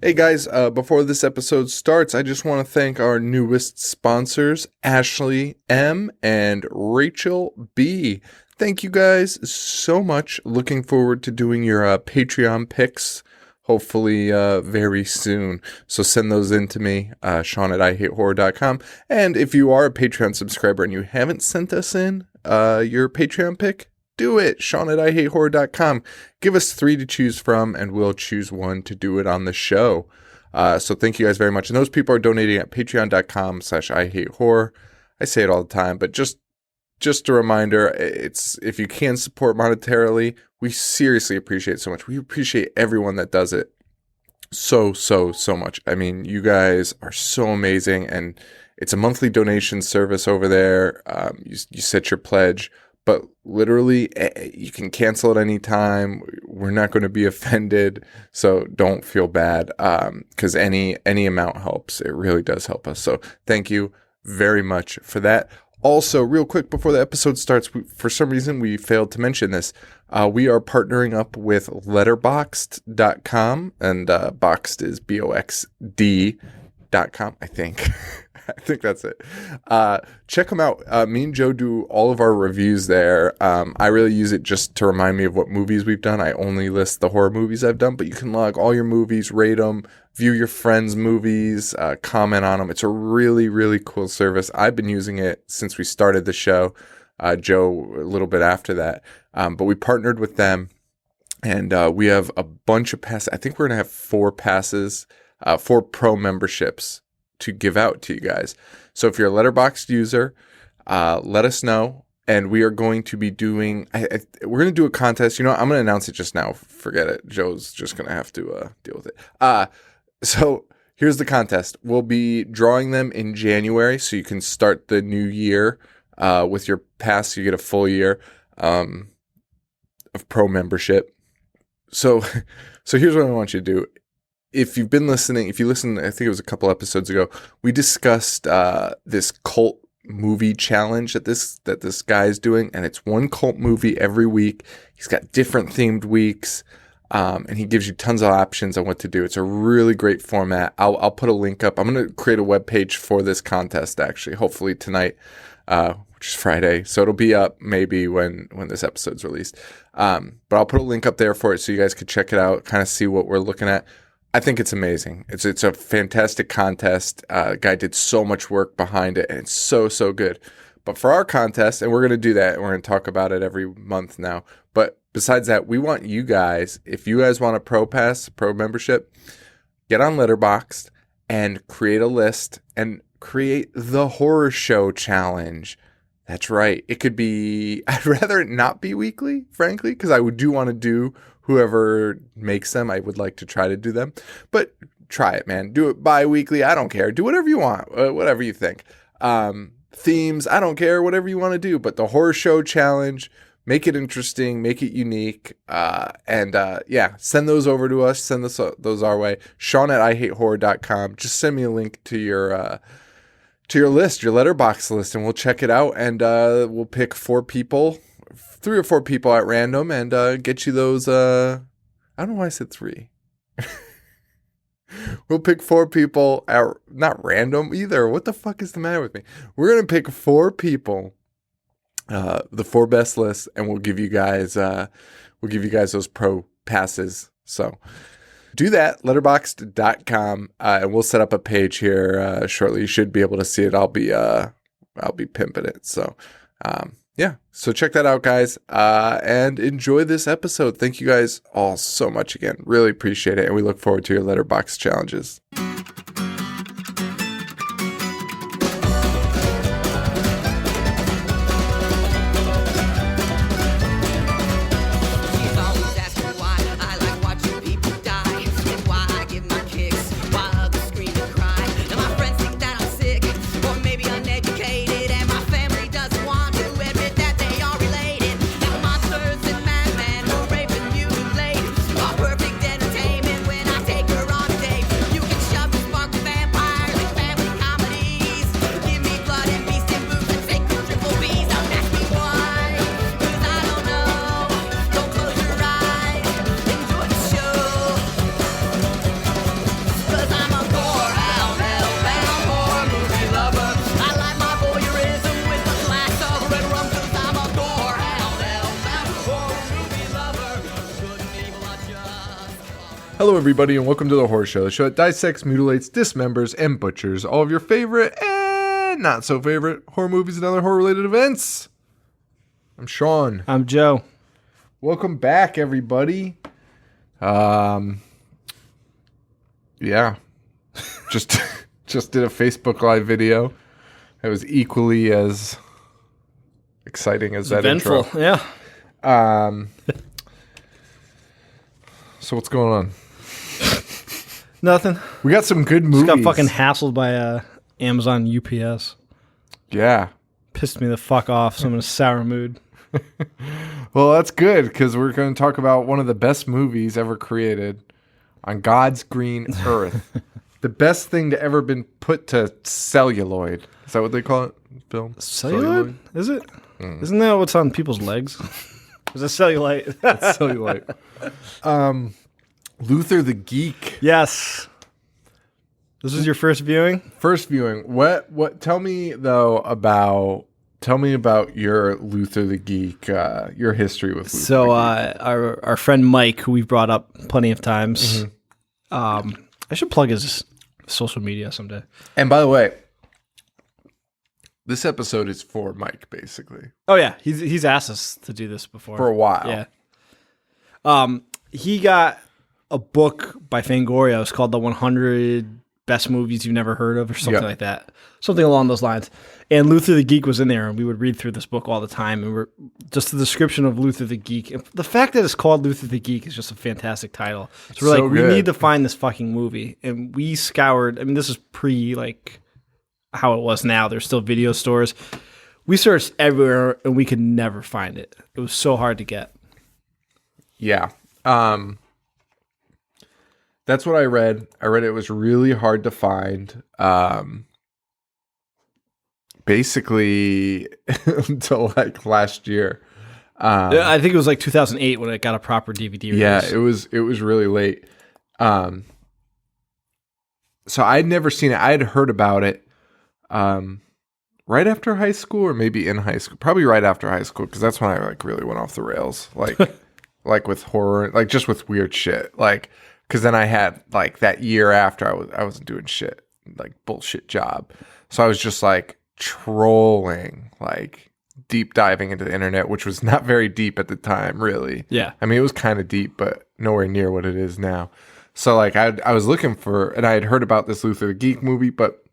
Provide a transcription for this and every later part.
Hey guys, before this episode starts, I just want to thank our newest sponsors, Ashley M. and Rachel B. Thank you guys so much. Looking forward to doing your Patreon picks, hopefully very soon. So send those in to me, Sean at IHateHorror.com. And if you are a Patreon subscriber and you haven't sent us in your Patreon pick, do it. Sean at IHateHorror.com. Give us 3 to choose from, and we'll choose one to do it on the show. So thank you guys very much. And those people are donating at patreon.com/IHateHorror. I say it all the time, but just a reminder, it's if you can support monetarily, we seriously appreciate it so much. We appreciate everyone that does it so much. I mean, you guys are so amazing, and it's a monthly donation service over there. You set your pledge. But literally, you can cancel at any time. We're not going to be offended, so don't feel bad because any amount helps. It really does help us. So thank you very much for that. Also, real quick before the episode starts, for some reason we failed to mention this. We are partnering up with letterboxd.com, and boxed is BOXD.com, I think. I think that's it. Check them out. Me and Joe do all of our reviews there. I really use it just to remind me of what movies we've done. I only list the horror movies I've done, but you can log all your movies, rate them, view your friends' movies, comment on them. It's a really, really cool service. I've been using it since we started the show. Joe, a little bit after that. But we partnered with them, and we have a bunch of passes. I think we're going to have 4 passes, 4 pro memberships to give out to you guys. So if you're a Letterboxd user, let us know, and we are going to be doing we're going to do a contest. I'm going to announce it just now. Forget it. Joe's just going to have to deal with it. So here's the contest. We'll be drawing them in January, so you can start the new year with your pass. You get a full year of pro membership. So here's what I want you to do. If you listened, I think it was a couple episodes ago, we discussed this cult movie challenge that this guy is doing, and it's one cult movie every week. He's got different themed weeks, and he gives you tons of options on what to do. It's a really great format. I'll put a link up. I'm going to create a webpage for this contest, actually, hopefully tonight, which is Friday. So it'll be up maybe when this episode's released. But I'll put a link up there for it so you guys can check it out, kind of see what we're looking at. I think it's amazing. It's a fantastic contest. Guy did so much work behind it, and it's so good. But for our contest, and we're going to do that, and we're going to talk about it every month now. But besides that, we want you guys, if you guys want a pro membership, get on Letterboxd and create a list and create the horror show challenge. That's right. It could be, I'd rather it not be weekly, frankly, because I do want to do whoever makes them. I would like to try to do them, but try it, man. Do it bi-weekly. I don't care. Do whatever you want, whatever you think. Themes, I don't care, whatever you want to do, but the horror show challenge, make it interesting, make it unique. And send those over to us. Send those our way. Sean at IHateHorror.com. Just send me a link to your list, your Letterboxd list, and we'll check it out. And we'll pick 4 people, 3 or 4 people at random, and get you those. I don't know why I said 3. We'll pick 4 people at not random either. What the fuck is the matter with me? We're gonna pick 4 people, the 4 best lists, and we'll give you guys those pro passes. So do that, letterboxd.com, and we'll set up a page here shortly. You should be able to see it. I'll be pimping it. So so check that out, guys, and enjoy this episode. Thank you guys all so much again. Really appreciate it, and we look forward to your Letterboxd challenges. Perfect entertainment when I take her on a date. You can shove Hello, everybody, and welcome to The Horror Show, the show that dissects, mutilates, dismembers, and butchers all of your favorite and not so favorite horror movies and other horror-related events. I'm Sean. I'm Joe. Welcome back, everybody. Yeah. Just did a Facebook Live video. It was equally as exciting as that eventful, intro. Yeah. So what's going on? Nothing. We got some good movies. Just got fucking hassled by Amazon UPS. Yeah. Pissed me the fuck off, so I'm in a sour mood. Well, that's good, because we're going to talk about one of the best movies ever created on God's green earth. The best thing to ever been put to celluloid. Is that what they call it? Film? Celluloid? Is it? Isn't that what's on people's legs? Is it cellulite? It's cellulite. Luther the Geek. Yes. This was your first viewing? First viewing. What tell me about your Luther the Geek, your history with Luther So the Geek. our friend Mike, who we've brought up plenty of times, I should plug his social media someday. And by the way, this episode is for Mike, basically. Oh yeah, he's asked us to do this before. For a while. Yeah. He got a book by Fangoria. It's called The 100 Best Movies You've Never Heard Of, or something like that. Something along those lines. And Luther the Geek was in there, and we would read through this book all the time. And we're just the description of Luther the Geek. And the fact that it's called Luther the Geek is just a fantastic title. So we're we need to find this fucking movie. And we scoured. I mean, this is pre how it was now. There's still video stores. We searched everywhere, and we could never find it. It was so hard to get. Yeah. That's what I read. I read it was really hard to find. Basically until like last year. I think it was like 2008 when it got a proper DVD release. Yeah, it was really late. So I'd never seen it. I had heard about it right after high school, or maybe in high school. Probably right after high school, because that's when I like really went off the rails. Like like with horror, like just with weird shit. Like, because then I had like that year after I wasn't doing shit, like bullshit job. So I was just like trolling, like deep diving into the internet, which was not very deep at the time, really. Yeah. I mean, it was kind of deep, but nowhere near what it is now. So like I was looking for, and I had heard about this Luther the Geek movie, but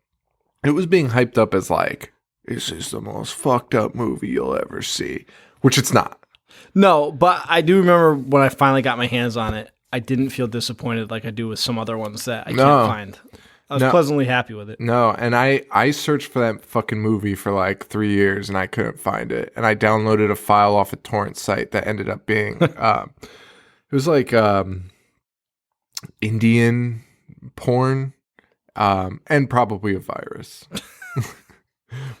it was being hyped up as like, this is the most fucked up movie you'll ever see, which it's not. No, but I do remember when I finally got my hands on it, I didn't feel disappointed like I do with some other ones that I can't find. I was pleasantly happy with it. No, and I searched for that fucking movie for like 3 years and I couldn't find it. And I downloaded a file off a torrent site that ended up being, it was like Indian porn and probably a virus.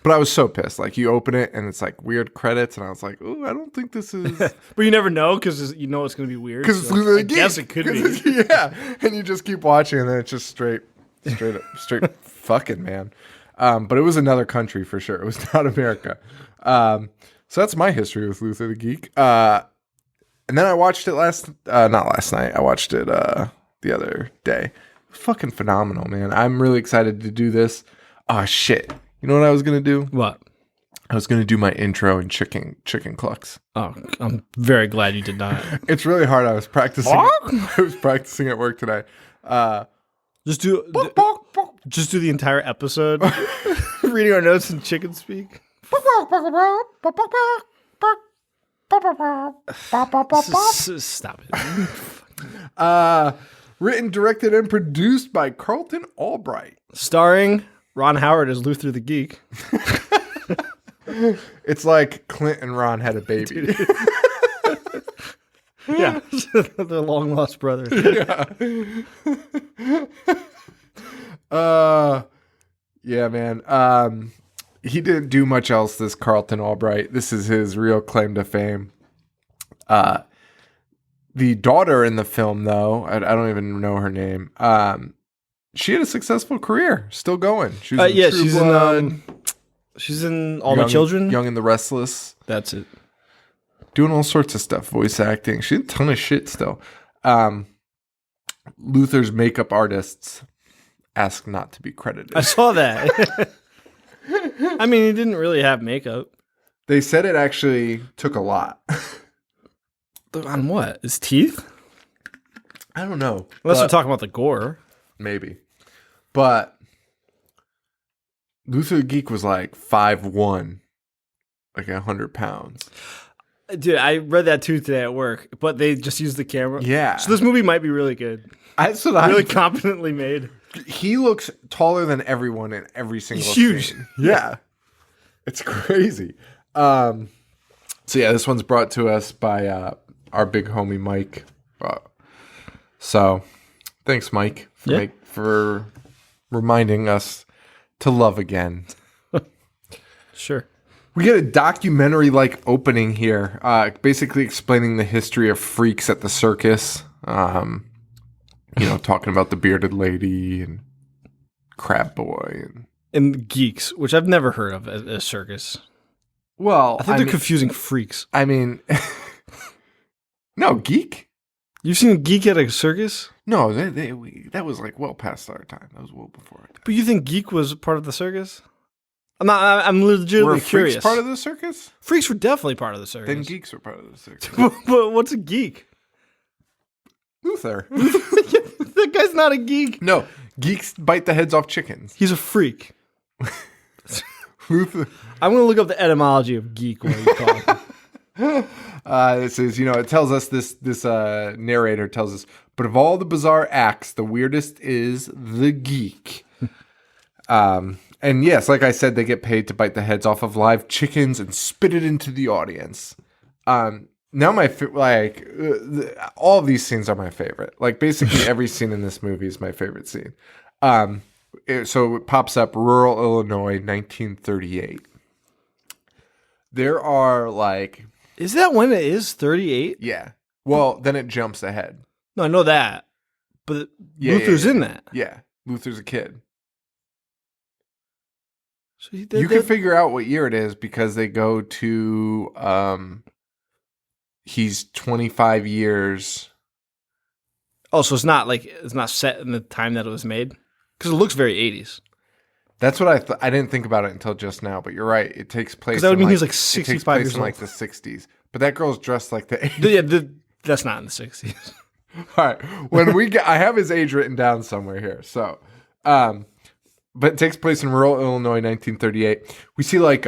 But I was so pissed. Like, you open it and it's like weird credits, and I was like, "Ooh, I don't think this is." But you never know, because you know it's going to be weird. Because so I guess it could be. Yeah, and you just keep watching, and then it's just straight fucking, man. But it was another country for sure. It was not America. So that's my history with Luther the Geek. And then I watched it not last night. I watched it the other day. Fucking phenomenal, man. I'm really excited to do this. Oh shit. You know what I was going to do? What? I was going to do my intro in chicken clucks. Oh, I'm very glad you did not. It's really hard. I was practicing. I was practicing at work today. Just do the entire episode reading our notes in chicken speak. Stop it. Written, directed, and produced by Carlton Albright. Starring Ron Howard as Luther the Geek. It's like Clint and Ron had a baby. Yeah, they're long lost brothers. Yeah, man. He didn't do much else, this Carlton Albright. This is his real claim to fame. The daughter in the film, though, I don't even know her name. She had a successful career, still going. She was in True Blood. She's in All My Children. Young and the Restless. That's it. Doing all sorts of stuff, voice acting. She did a ton of shit still. Luther's makeup artists ask not to be credited. I saw that. I mean, he didn't really have makeup. They said it actually took a lot. On what? His teeth? I don't know. Unless we're talking about the gore. Maybe. But Luther the Geek was like 5'1", like 100 pounds. Dude, I read that too today at work, but they just used the camera. Yeah. So this movie might be really good. Really competently made. He looks taller than everyone in every single He's huge. scene. Yeah. It's crazy. So yeah, this one's brought to us by our big homie Mike. So thanks, Mike, for reminding us to love again. Sure. We get a documentary-like opening here, basically explaining the history of freaks at the circus. Talking about the bearded lady and Crab Boy and geeks, which I've never heard of as a circus. Well, I think they're confusing freaks. I mean, no, geek. You've seen a geek at a circus? No, that was like well past our time. That was well before our time. But you think geek was part of the circus? I'm legitimately curious. Freaks part of the circus? Freaks were definitely part of the circus. Then geeks were part of the circus. But what's a geek? Luther. That guy's not a geek. No, geeks bite the heads off chickens. He's a freak. Luther. I'm going to look up the etymology of geek while you talk. This is, it tells us this narrator tells us, but of all the bizarre acts, the weirdest is the geek. And yes, like I said, they get paid to bite the heads off of live chickens and spit it into the audience. Now all of these scenes are my favorite. Like basically every scene in this movie is my favorite scene. So it pops up rural Illinois, 1938. There are like... Is that when it is 38? Yeah. Well, then it jumps ahead. No, I know that. But Luther's in that. Yeah. Luther's a kid. So you can figure out what year it is because they go to... he's 25 years. Oh, so it's not set in the time that it was made? Because it looks very 80s. That's what I didn't think about it until just now, but you're right. It takes place. Because that would mean he's like 65 years old. In like the 60s. But that girl's dressed like the 80s. Yeah, that's not in the 60s. All right. I have his age written down somewhere here. So, but it takes place in rural Illinois, 1938. We see like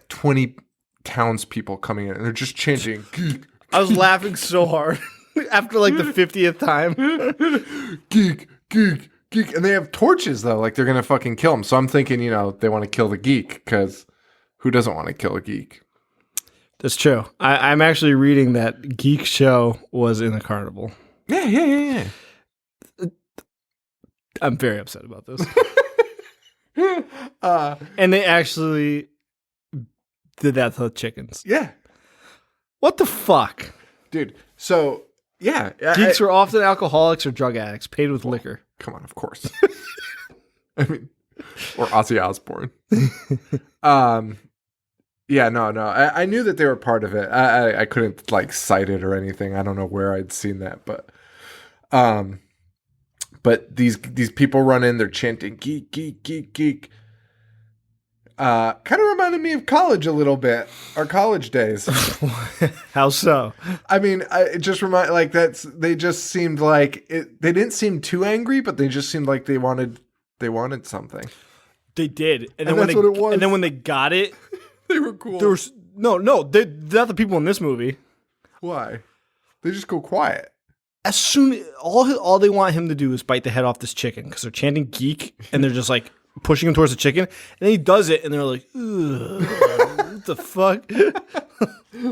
20 townspeople coming in, and they're just chanting. Geek. I was laughing so hard after like the 50th time. Geek, geek, geek, and they have torches though, like they're gonna fucking kill him. So I'm thinking, they want to kill the geek because who doesn't want to kill a geek? That's true. I'm actually reading that Geek show was in the carnival. Yeah. I'm very upset about this. And they actually did that to the chickens. Yeah. What the fuck? Dude, so, yeah. Geeks were often alcoholics or drug addicts, paid with liquor. Come on, of course. I mean, or Ozzy Osbourne. Yeah, no. I knew that they were part of it. I couldn't, cite it or anything. I don't know where I'd seen that, but these people run in, they're chanting, geek, geek, geek, geek. Kind of reminded me of college a little bit, our college days. How so? I mean, it just they just seemed like it. They didn't seem too angry, but they just seemed like they wanted something. They did, and then that's what it was. And then when they got it, they were cool. There was they're not the people in this movie. Why? They just go quiet. As soon all they want him to do is bite the head off this chicken because they're chanting geek and they're just like pushing him towards the chicken, and then he does it, and they're like, "What the fuck?"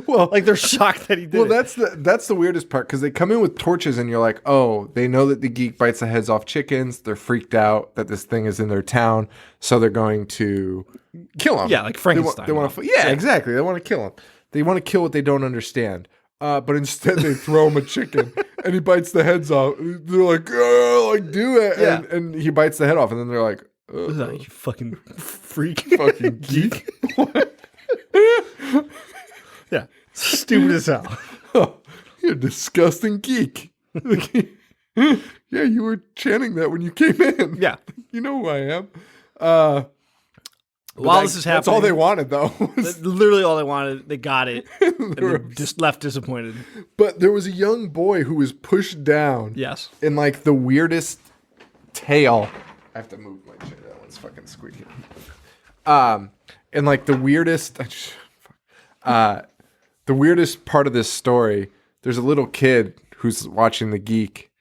Well, they're shocked that he did. Well, that's the weirdest part because they come in with torches, and you're like, "Oh, they know that the geek bites the heads off chickens. They're freaked out that this thing is in their town, so they're going to kill him." Yeah, like Frankenstein. They want to. Yeah, exactly. They want to kill him. They want to kill what they don't understand. But instead, they throw him a chicken, and he bites the heads off. They're like, "Oh, do it!" Yeah. And he bites the head off, and then they're like, you fucking freak. Fucking geek. Yeah. Stupid as hell. Oh, you're a disgusting geek. Yeah, you were chanting that when you came in. Yeah. You know who I am. While this is happening, that's all they wanted, though. Literally all they wanted. They got it. And they just left disappointed. But there was a young boy who was pushed down. Yes. In like the weirdest tail. I have to move my chair. That one's fucking squeaky. In like the weirdest, the weirdest part of this story, there's a little kid who's watching the Geek,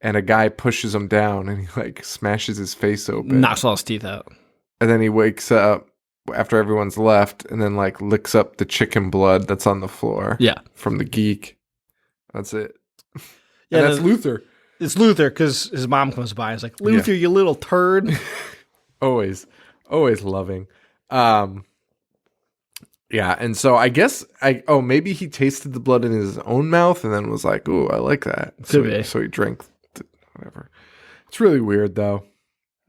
and a guy pushes him down, and he like smashes his face open, knocks all his teeth out, and then he wakes up after everyone's left, and then like licks up the chicken blood that's on the floor. Yeah, from the Geek. That's it. Yeah, and that's Luther. It's Luther because his mom comes by and is like, Luther, you little turd. always loving. Yeah, and so I guess maybe he tasted the blood in his own mouth and then was like, "Ooh, I like that." So he drank whatever. It's really weird though.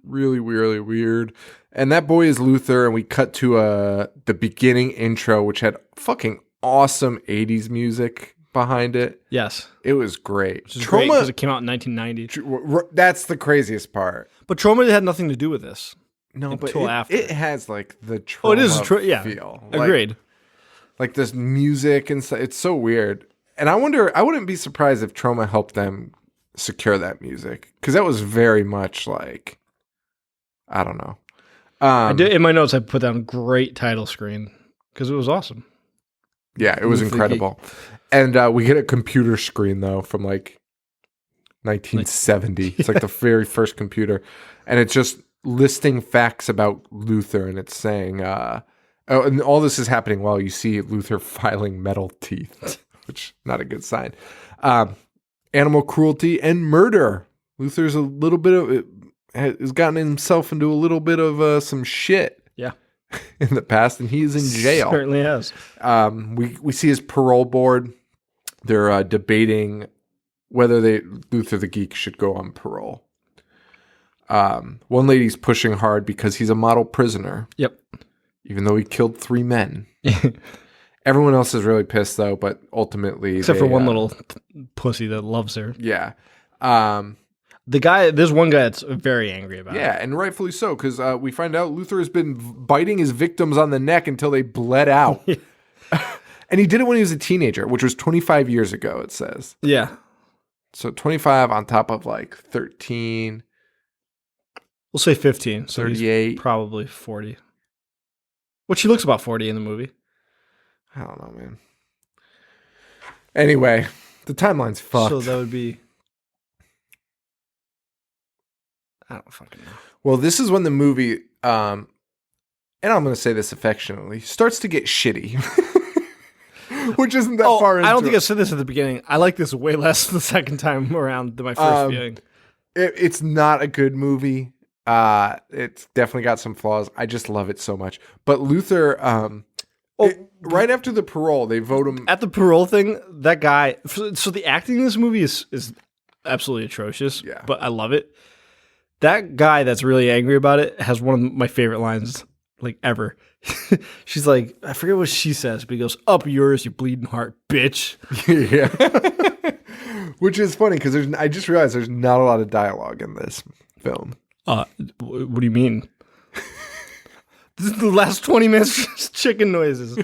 Really, really weird. And that boy is Luther, and we cut to the beginning intro, which had fucking awesome 80s music behind it. Yes. It was great. Which is great because it came out in 1990. That's the craziest part. But Trauma had nothing to do with this. No, but after. It has like the Trauma feel. Agreed. Like this music and stuff. It's so weird. And I wouldn't be surprised if Trauma helped them secure that music. Because that was very much like, I don't know. In my notes, I put down great title screen because it was awesome. Yeah, it was incredible. And we get a computer screen, though, from like 1970. It's like the very first computer. And it's just listing facts about Luther, and it's saying, and all this is happening while you see Luther filing metal teeth, which not a good sign. Animal cruelty and murder. Luther's a little bit of has gotten himself into a little bit of some shit. Yeah. In the past, and he's in jail. Certainly has. We see his parole board. They're debating whether Luther the Geek should go on parole. One lady's pushing hard because he's a model prisoner. Yep. Even though he killed 3 men. Everyone else is really pissed, though, but ultimately... Except for one little pussy that loves her. Yeah. There's one guy that's very angry about it. Yeah, and rightfully so, because we find out Luther has been biting his victims on the neck until they bled out. And he did it when he was a teenager, which was 25 years ago, it says. Yeah. So 25 on top of like 13... We'll say 15. So 38. He's probably 40. Which he looks about 40 in the movie. I don't know, man. Anyway, the timeline's fucked. So that would be... I don't fucking know. Well, this is when the movie, and I'm going to say this affectionately, starts to get shitty. Which isn't that far into I don't think I said this at the beginning. I like this way less the second time around than my first viewing. It's not a good movie. It's definitely got some flaws. I just love it so much. But Luther, right after the parole, they vote him... At the parole thing, that guy... So the acting in this movie is absolutely atrocious. Yeah. But I love it. That guy that's really angry about it has one of my favorite lines, like, ever. She's like, I forget what she says, but he goes, "Up yours, you bleeding heart, bitch." Yeah. Which is funny, because I just realized there's not a lot of dialogue in this film. What do you mean? This is the last 20 minutes just chicken noises.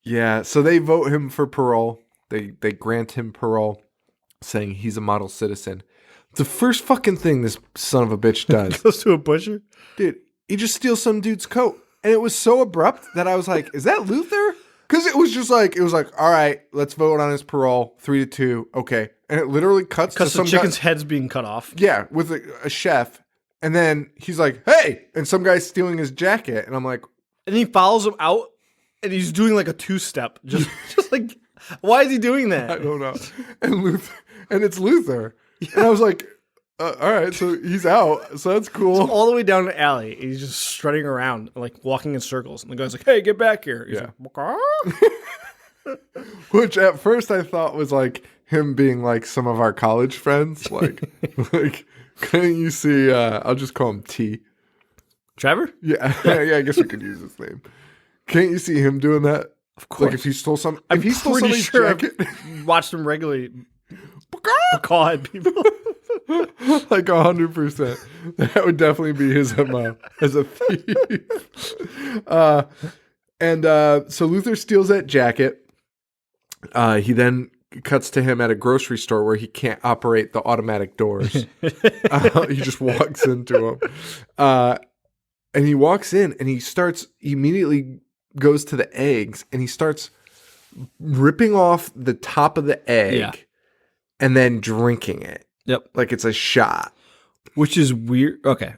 Yeah, so they vote him for parole. They grant him parole, saying he's a model citizen. The first fucking thing this son of a bitch does... Goes to a pusher? Dude, he just steals some dude's coat. And it was so abrupt that I was like, is that Luther? Because it was like, all right, let's vote on his parole, 3-2, okay. And it literally cuts to some chicken's head's being cut off. Yeah, with a chef. And then he's like, hey! And some guy's stealing his jacket. And I'm like... And he follows him out, and he's doing like a 2-step. Just like, why is he doing that? I don't know. And it's Luther. Yeah. And I was like, all right, so he's out. So that's cool. So all the way down the alley, and he's just strutting around, like walking in circles. And the guy's like, hey, get back here. He's like, which at first I thought was like him being like some of our college friends. Like, couldn't you see, I'll just call him T. Trevor? Yeah. Yeah, I guess we could use his name. Can't you see him doing that? Of course. Like if he stole I'm pretty sure jacket. I've watched him regularly Macaw people. Like 100%. That would definitely be his MO as a thief. So Luther steals that jacket. He then cuts to him at a grocery store where he can't operate the automatic doors. He just walks into them. And he walks in and he immediately goes to the eggs and he starts ripping off the top of the egg and then drinking it. Yep. Like it's a shot. Which is weird. Okay.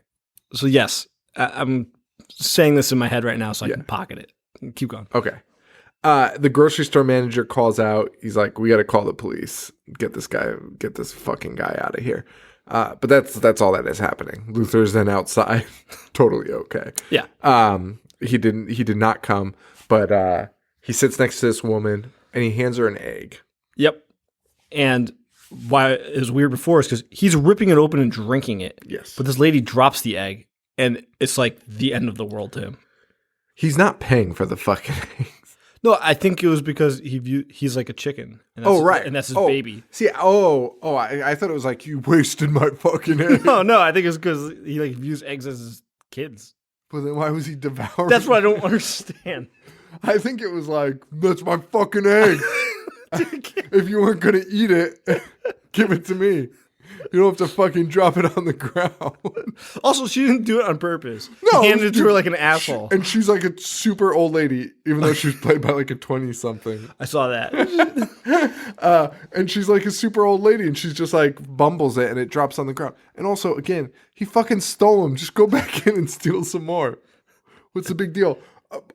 So yes, I'm saying this in my head right now so I can pocket it. Keep going. Okay. The grocery store manager calls out. He's like, we got to call the police. Get this fucking guy out of here. But that's all that is happening. Luther's then outside. Totally okay. Yeah. He did not come, but he sits next to this woman and he hands her an egg. Yep. And why it was weird before is because he's ripping it open and drinking it. Yes. But this lady drops the egg and it's like the end of the world to him. He's not paying for the fucking eggs. No, I think it was because he's like a chicken. And that's, and that's his baby. See, I thought it was like, you wasted my fucking egg. No, I think it's because he like views eggs as his kids. But then why was he devouring? That's what I don't understand. I think it was like, that's my fucking egg. If you weren't gonna eat it, give it to me. You don't have to fucking drop it on the ground. Also, she didn't do it on purpose. No, he handed it to her like an asshole. And she's like a super old lady, even though she was played by like a 20-something. I saw that. And she's like a super old lady, and she's just like bumbles it, and it drops on the ground. And also, again, he fucking stole them. Just go back in and steal some more. What's the big deal?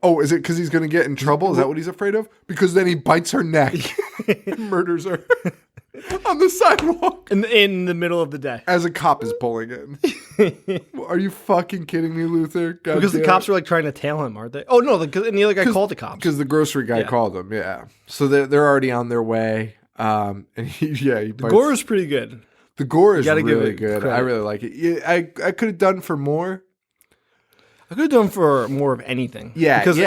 Is it because he's going to get in trouble? Is that what he's afraid of? Because then he bites her neck and murders her on the sidewalk. In the middle of the day. As a cop is pulling in. Are you fucking kidding me, Luther? God because the cops are like trying to tail him, aren't they? Oh, no, and the other guy called the cops. Because the grocery guy called them, yeah. So they're already on their way. And he bites. The gore is pretty good. The gore is really good. Credit. I really like it. I could have done for more. I could have done for more of anything. Yeah, because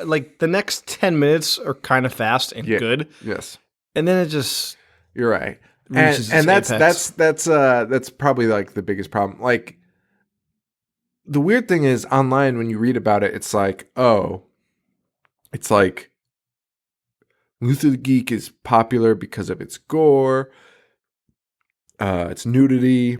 like the next 10 minutes are kind of fast and good. Yes, and then it just you're right, and that's probably like the biggest problem. Like the weird thing is online when you read about it, it's like Luther the Geek is popular because of its gore, its nudity.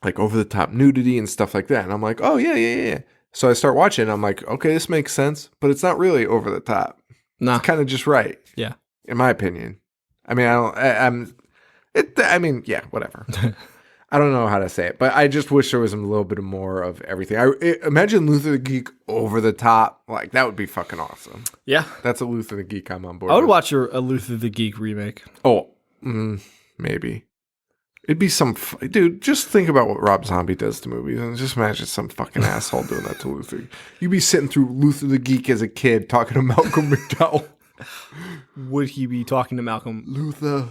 Like over-the-top nudity and stuff like that. And I'm like, oh, yeah. So I start watching and I'm like, okay, this makes sense. But it's not really over-the-top. Nah. It's kind of just right. Yeah. In my opinion. I mean, yeah, whatever. I don't know how to say it. But I just wish there was a little bit more of everything. Imagine Luther the Geek over-the-top. Like, that would be fucking awesome. Yeah. That's a Luther the Geek I'm on board I would with. watch a Luther the Geek remake. Oh, maybe. It'd be dude, just think about what Rob Zombie does to movies and just imagine some fucking asshole doing that to Luther. You'd be sitting through Luther the Geek as a kid talking to Malcolm McDowell. Would he be talking to Malcolm? Luther.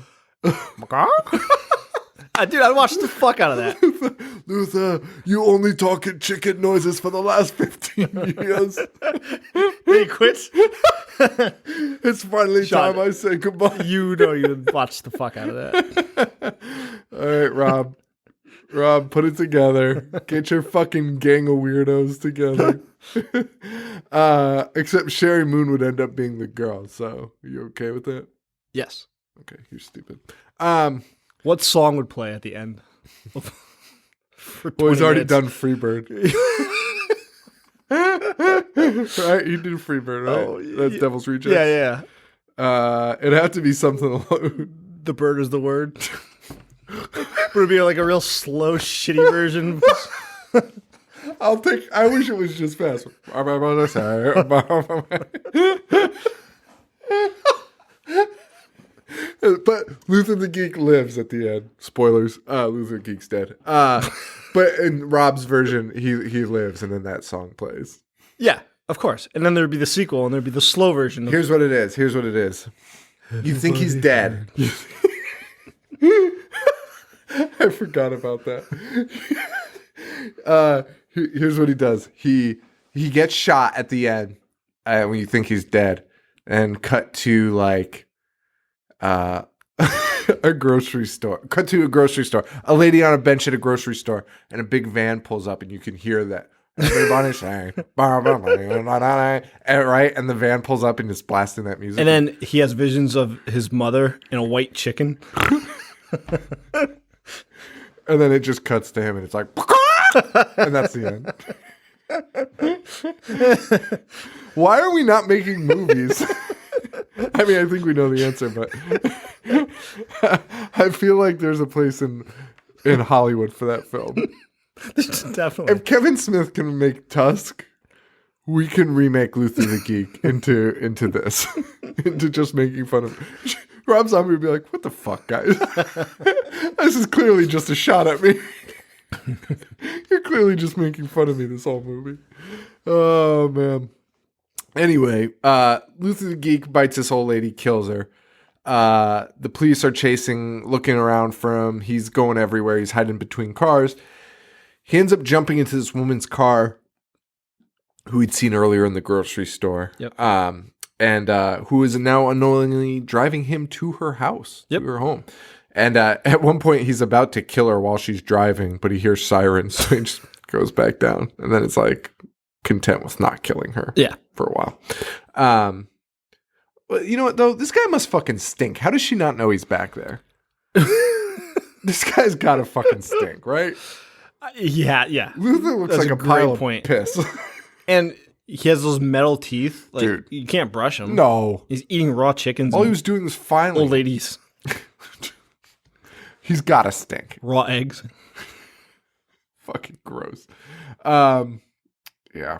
Dude, I'd watch the fuck out of that. Luther, you only talk in chicken noises for the last 15 years. He quits. It's finally Sean, time I say goodbye. You know you'd watch the fuck out of that. All right, Rob. Rob, put it together. Get your fucking gang of weirdos together. Except Sherry Moon would end up being the girl. So, you okay with that? Yes. Okay, you're stupid. What song would play at the end? Well, he's already done Freebird. Right? You did Freebird, right? Oh, That's Devil's Rejects. Yeah. It'd have to be something along... The bird is the word. Would it be like a real slow, shitty version? I wish it was just fast. But Luther the Geek lives at the end. Spoilers. Luther the Geek's dead. But in Rob's version, he lives, and then that song plays. Yeah, of course. And then there'd be the sequel, and there'd be the slow version. Here's what it is. You think he's dead. I forgot about that. Here's what he does. He gets shot at the end when you think he's dead, and cut to like a grocery store. Cut to a grocery store. A lady on a bench at a grocery store, and a big van pulls up, and you can hear that. Everybody saying, right? And the van pulls up and is blasting that music. And then he has visions of his mother and a white chicken. And then it just cuts to him, and it's like, and that's the end. Why are we not making movies? I mean, I think we know the answer, but I feel like there's a place in Hollywood for that film. Definitely. If Kevin Smith can make Tusk, we can remake Luther the Geek into this, into just making fun of. Rob Zombie would be like, "What the fuck, guys? This is clearly just a shot at me. You're clearly just making fun of me this whole movie." Oh man. Anyway, Luther the Geek bites this old lady, kills her. The police are looking around for him. He's going everywhere. He's hiding between cars. He ends up jumping into this woman's car who he'd seen earlier in the grocery store. Yep. And who is now unknowingly driving him to her house, to her home. And at one point, he's about to kill her while she's driving, but he hears sirens, so he just goes back down. And then it's like content with not killing her for a while. Well, you know what, though? This guy must fucking stink. How does she not know he's back there? This guy's got to fucking stink, right? Yeah. Luther looks like a pile of piss. And he has those metal teeth. Like, dude, you can't brush them. No. He's eating raw chickens. All he was doing was finally. Old ladies. He's got to stink. Raw eggs. Fucking gross. Yeah.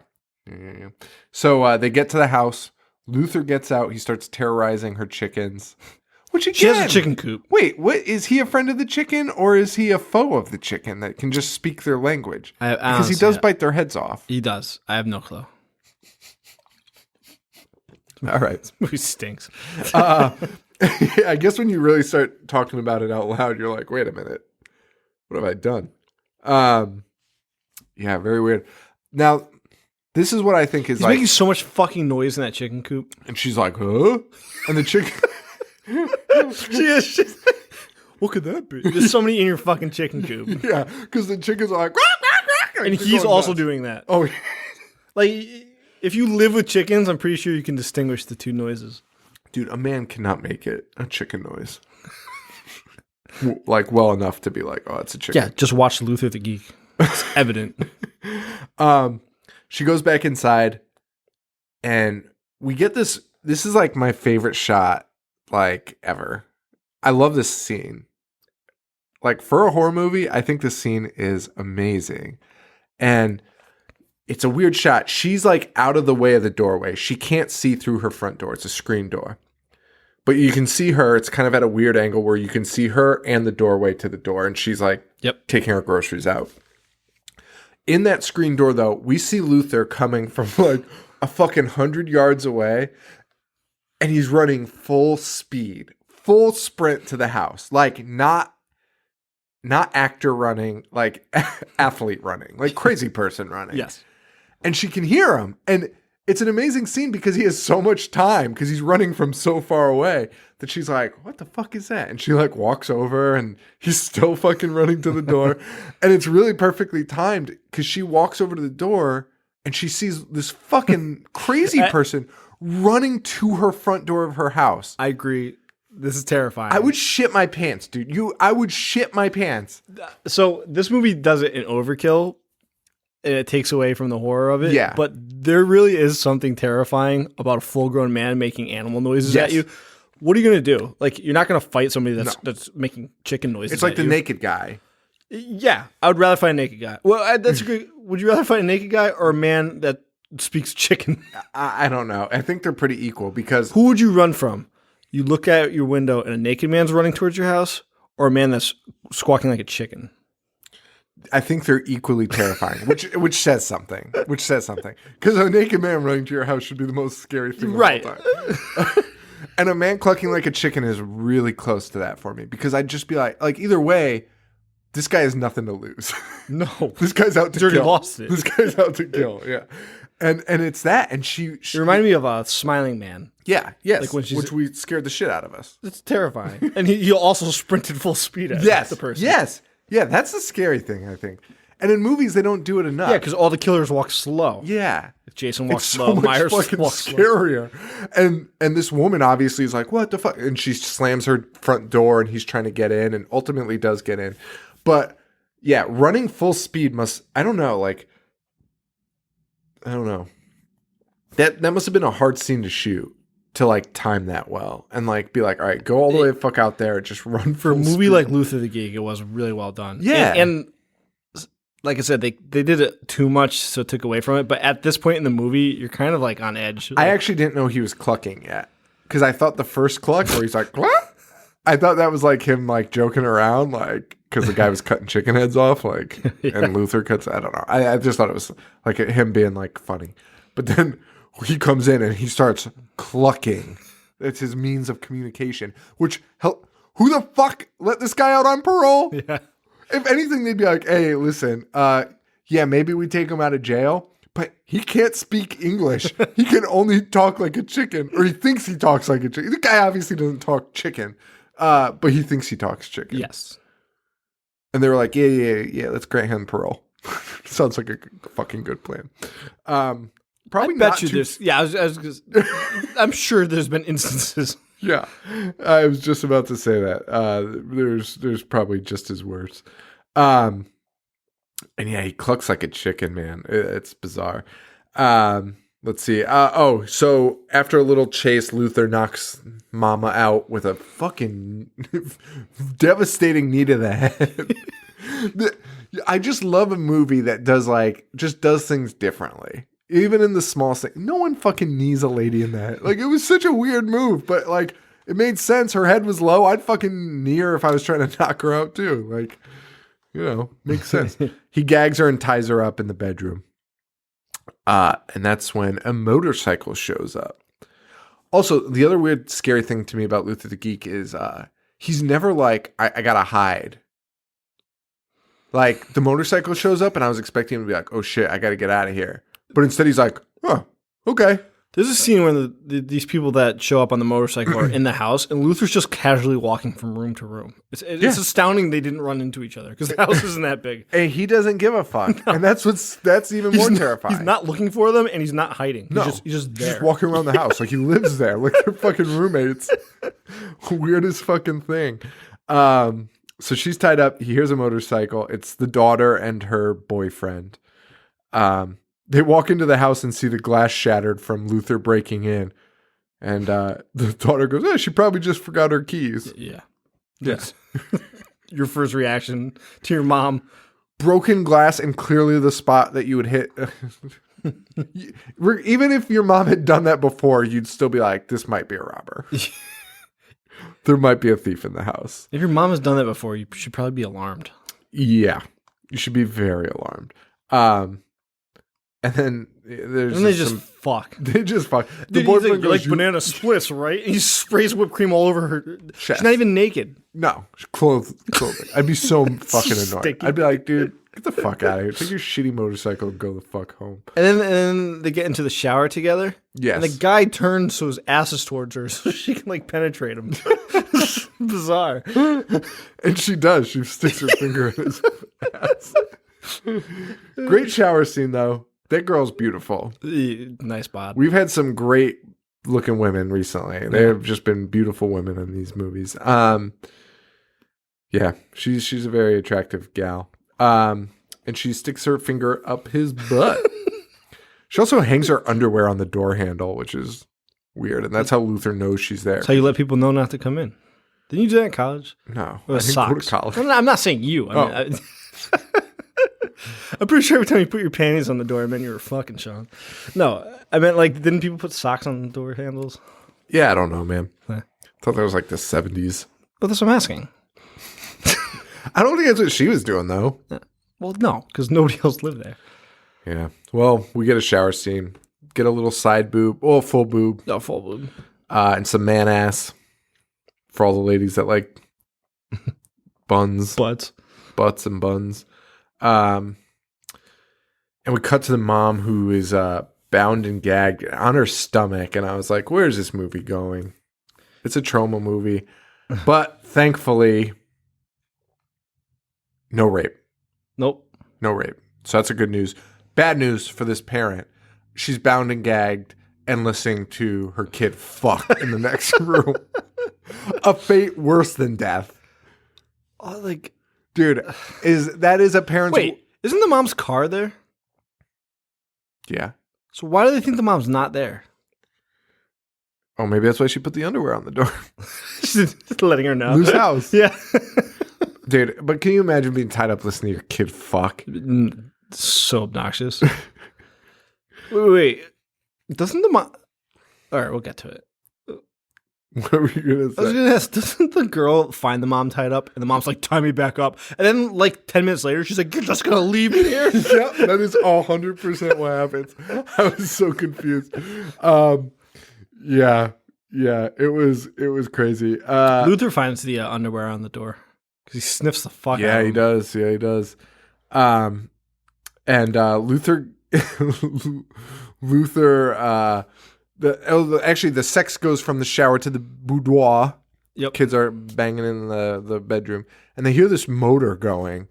So they get to the house. Luther gets out. He starts terrorizing her chickens. Which again, she has a chicken coop. Wait, what? Is he a friend of the chicken, or is he a foe of the chicken that can just speak their language? Because he does bite their heads off. He does. I have no clue. All right. This movie stinks. I guess when you really start talking about it out loud, you're like, wait a minute. What have I done? Yeah, very weird. Now, this is what I think is He's making so much fucking noise in that chicken coop. And she's like, huh? And the chicken... What could that be? There's so many in your fucking chicken coop. Yeah, because the chickens are like... And he's also doing that. Oh, like, if you live with chickens, I'm pretty sure you can distinguish the two noises. Dude, a man cannot make it a chicken noise. Like, well enough to be like, oh, it's a chicken. Yeah, just watch Luther the Geek. It's evident. She goes back inside, and we get this. This is like my favorite shot, like, ever. I love this scene. Like, for a horror movie, I think this scene is amazing. And it's a weird shot. She's like out of the way of the doorway. She can't see through her front door. It's a screen door. But you can see her. It's kind of at a weird angle where you can see her and the doorway to the door. And she's like taking her groceries out. In that screen door, though, we see Luther coming from like a fucking 100 yards away. And he's running full speed, full sprint to the house. Like not actor running, like athlete running, like crazy person running. Yes. And she can hear him. And it's an amazing scene because he has so much time because he's running from so far away that she's like, what the fuck is that? And she like walks over and he's still fucking running to the door. And it's really perfectly timed because she walks over to the door and she sees this fucking crazy person running to her front door of her house. I agree. This is terrifying. I would shit my pants, dude. I would shit my pants. So this movie does it in overkill. And it takes away from the horror of it. Yeah. But there really is something terrifying about a full-grown man making animal noises at you. What are you going to do? Like, you're not going to fight somebody that's making chicken noises. It's like the naked guy. Yeah. I would rather fight a naked guy. Well, that's a great. Would you rather fight a naked guy or a man that speaks chicken? I don't know. I think they're pretty equal because... Who would you run from? You look out your window and a naked man's running towards your house, or a man that's squawking like a chicken? I think they're equally terrifying, which says something. Because a naked man running to your house should be the most scary thing of all time. And a man clucking like a chicken is really close to that for me. Because I'd just be like either way, this guy has nothing to lose. No. This guy's out to He's already kill. lost it. This guy's out to kill, yeah. And it's that, and she It reminded me of a Smiling Man. yeah, yes, Like when she's- which we scared the shit out of us. It's terrifying. And he also sprinted full speed at Yes, the person. yes, yeah. That's the scary thing, I think. And in movies, they don't do it enough. Yeah, because all the killers walk slow. Yeah. If Jason walks It's slow, so much Myers fucking walks slow. scarier. And this woman obviously is like, what the fuck? And she slams her front door and he's trying to get in and ultimately does get in. But yeah, running full speed must, I don't know. That must have been a hard scene to shoot, to like time that well and like be like, all right, go all the way the fuck out there and just run For a full movie speed. like Luther the Geek, it was really well done. Yeah. And like I said, they did it too much, so it took away from it. But at this point in the movie, you're kind of like on edge. I actually didn't know he was clucking yet, because I thought the first cluck where he's like, "Cluck?" I thought that was like him like joking around, like because the guy was cutting chicken heads off, like, and Luther cuts. I don't know. I just thought it was like him being like funny, but then he comes in and he starts clucking. It's his means of communication. Which who the fuck let this guy out on parole? Yeah. If anything, they'd be like, hey, listen, yeah, maybe we take him out of jail, but he can't speak English. He can only talk like a chicken, or he thinks he talks like a chicken. The guy obviously doesn't talk chicken, but he thinks he talks chicken. Yes. And they were like, yeah, let's grant him parole. Sounds like a fucking good plan. Probably I bet not you too- there's. Yeah, I'm sure there's been instances. Yeah, I was just about to say that. There's probably just as worse. And yeah, he clucks like a chicken, man. It's bizarre. Let's see. So after a little chase, Luther knocks Mama out with a fucking devastating knee to the head. I just love a movie that does things differently. Even in the small thing, no one fucking knees a lady in that. Like, it was such a weird move, but like, it made sense. Her head was low. I'd fucking knee her if I was trying to knock her out too. Like, makes sense. He gags her and ties her up in the bedroom. And that's when a motorcycle shows up. Also, the other weird, scary thing to me about Luther the Geek is he's never like, I gotta hide. Like, the motorcycle shows up and I was expecting him to be like, oh shit, I gotta get out of here. But instead he's like, oh, okay. There's a scene where these people that show up on the motorcycle are in the house, and Luther's just casually walking from room to room. It's astounding they didn't run into each other, because the house isn't that big. And he doesn't give a fuck. No. And that's even more terrifying. He's not looking for them, and he's not hiding. No, he's just there. He's just walking around the house like he lives there. Like they're fucking roommates. Weirdest fucking thing. So she's tied up. He hears a motorcycle. It's the daughter and her boyfriend. They walk into the house and see the glass shattered from Luther breaking in. And the daughter goes, she probably just forgot her keys. Yeah. Yes. Your first reaction to your mom. Broken glass and clearly the spot that you would hit. Even if your mom had done that before, you'd still be like, this might be a robber. There might be a thief in the house. If your mom has done that before, you should probably be alarmed. Yeah. You should be very alarmed. And then there's and they just fuck. They just fuck. The Dude, boyfriend like goes, banana splits, right? And he sprays whipped cream all over her. Chest. She's not even naked. No, clothing. I'd be so fucking annoyed. Sticky. I'd be like, dude, get the fuck out of here. Take your shitty motorcycle and go the fuck home. And then they get into the shower together. Yes. And the guy turns so his ass is towards her so she can like penetrate him. It's bizarre. And she does. She sticks her finger in his ass. Great shower scene though. That girl's beautiful. Nice bod. We've had some great looking women recently. They have just been beautiful women in these movies. Yeah, she's a very attractive gal. And she sticks her finger up his butt. She also hangs her underwear on the door handle, which is weird. And that's how Luther knows she's there. That's how you let people know not to come in. Didn't you do that in college? No, Or I didn't go to socks. college. I'm not saying you. I'm pretty sure every time you put your panties on the door, it meant you were fucking, Sean. No, I meant like, didn't people put socks on the door handles? Yeah, I don't know, man. Eh. Thought that was like the 70s. But that's what I'm asking. I don't think that's what she was doing, though. Well, no, because nobody else lived there. Yeah. Well, we get a shower scene. Get a little side boob. Oh, full boob. No, full boob. And some man ass for all the ladies that like buns. Butts and buns. And we cut to the mom who is bound and gagged on her stomach. And I was like, where's this movie going? It's a trauma movie. But thankfully, no rape. Nope. No rape. So that's a good news. Bad news for this parent. She's bound and gagged and listening to her kid fuck in the next room. A fate worse than death. Oh, like, dude, is a parent's... Wait, isn't the mom's car there? Yeah. So why do they think the mom's not there? Oh, maybe that's why she put the underwear on the door. She's just letting her know. Loose house. Yeah. Dude, but can you imagine being tied up listening to your kid fuck? So obnoxious. Wait. Doesn't the mom... All right, we'll get to it. What were you going to say? I was going to ask, doesn't the girl find the mom tied up? And the mom's like, tie me back up. And then like 10 minutes later, she's like, you're just going to leave me here? Yep, that is 100% what happens. I was so confused. Yeah, it was crazy. Luther finds the underwear on the door because he sniffs the fuck out of Yeah, him. he does. Yeah, he does. And Luther, actually, the sex goes from the shower to the boudoir. Yep. Kids are banging in the bedroom, and they hear this motor going,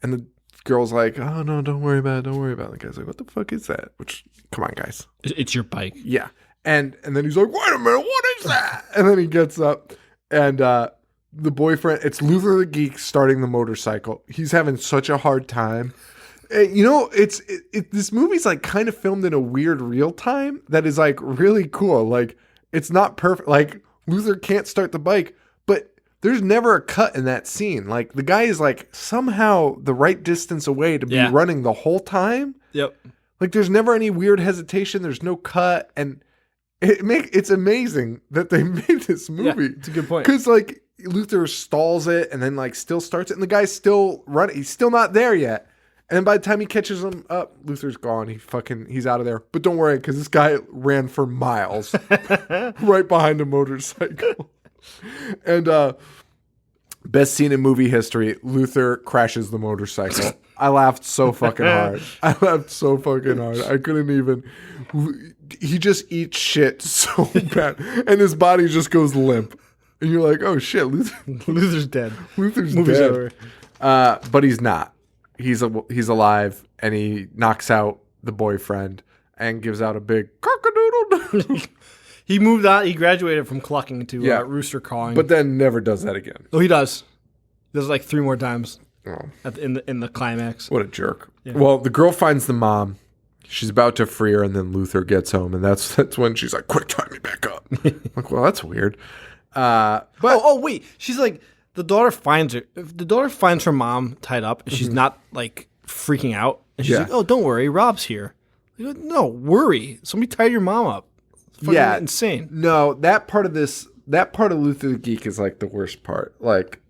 and the girl's like, "Oh no, don't worry about it. Don't worry about it." The guy's like, "What the fuck is that?" Which, come on, guys. It's your bike. Yeah. And then he's like, wait a minute, what is that? And then he gets up, and the boyfriend, it's Luther the Geek starting the motorcycle. He's having such a hard time. You know, this movie's like kind of filmed in a weird real time that is like really cool. Like, it's not perfect. Like, Luther can't start the bike, but there's never a cut in that scene. Like, the guy is like somehow the right distance away to be running the whole time. Yep. Like, there's never any weird hesitation. There's no cut. And it's amazing that they made this movie. Yeah, it's a good point. Because, like, Luther stalls it and then, like, still starts it. And the guy's still running. He's still not there yet. And then by the time he catches him up, Luther's gone. He's out of there. But don't worry, because this guy ran for miles right behind a motorcycle. And best scene in movie history, Luther crashes the motorcycle. I laughed so fucking hard. I couldn't even... He just eats shit so bad. And his body just goes limp. And you're like, oh shit, Luther's dead. Luther's Movie's dead. over. But he's not. He's alive, and he knocks out the boyfriend and gives out a big cock-a-doodle-doo. He moved on. He graduated from clucking to rooster cawing. But then never does that again. Oh, he does. He does it like 3 more times Oh, in the climax. what a jerk. Yeah. Well, the girl finds the mom. She's about to free her, and then Luther gets home, and that's when she's like, quick, tie me back up. I'm like, well, that's weird. But wait. She's like, the daughter finds her. If the daughter finds her mom tied up, and she's not like freaking out, and she's like, oh, don't worry, Rob's here. Like, no, worry. Somebody tied your mom up. It's fucking insane. No, that part of Luther the Geek is like the worst part. Like,